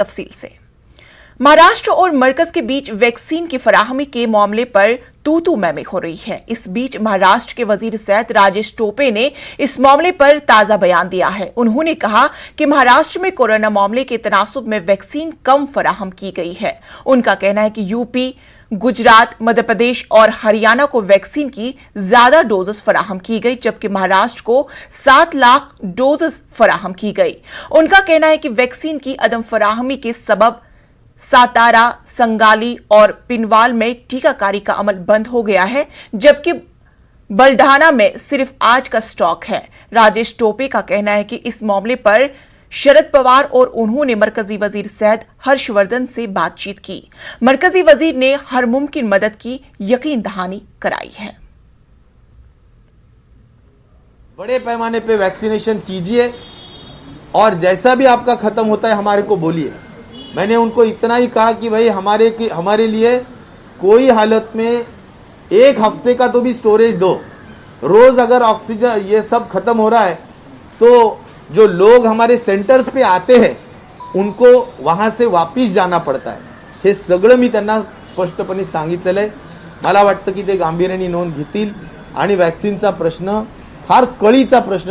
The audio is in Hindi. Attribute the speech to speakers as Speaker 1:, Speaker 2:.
Speaker 1: तफसील से। महाराष्ट्र और मरकज के बीच वैक्सीन की फराहमी के मामले पर तू मैमे हो रही है। इस बीच महाराष्ट्र के वजीर सेहत राजेश टोपे ने इस मामले पर ताजा बयान दिया है। उन्होंने कहा कि महाराष्ट्र में कोरोना मामले के तनासुब में वैक्सीन कम फराहम की गई है। उनका कहना है कि यूपी, गुजरात, मध्य प्रदेश और हरियाणा को वैक्सीन की ज्यादा डोजेस फराहम की गई, जबकि महाराष्ट्र को 7 लाख डोजेस फराहम की गई। उनका कहना है कि वैक्सीन की अदम फराहमी के सबब सातारा, संगाली और पिनवाल में टीकाकारी का अमल बंद हो गया है, जबकि बलढाना में सिर्फ आज का स्टॉक है। राजेश टोपे का कहना है कि इस मामले पर शरद पवार और उन्होंने मरकजी वजीर सेहत हर्षवर्धन से बातचीत की। मरकजी वजीर ने हर मुमकिन मदद की यकीन दहानी कराई है।
Speaker 2: बड़े पैमाने पे वैक्सीनेशन कीजिए और जैसा भी आपका खत्म होता है हमारे को बोलिए। मैंने उनको इतना ही कहा कि भाई हमारे लिए कोई हालत में 1 हफ्ते का तो भी स्टोरेज दो। रोज अगर ऑक्सीजन ये सब खत्म हो रहा है तो जो लोग हमारे सेंटर्स पे आते हैं उनको वहां से वापिस जाना पडता आहे। हे सगळं मी त्यांना स्पष्टपणे सांगितलेलं आहे। मला वाटतं की ते गांभीर्याने नोंद घेतील आणि वॅक्सिनचा प्रश्न फार कळीचा प्रश्न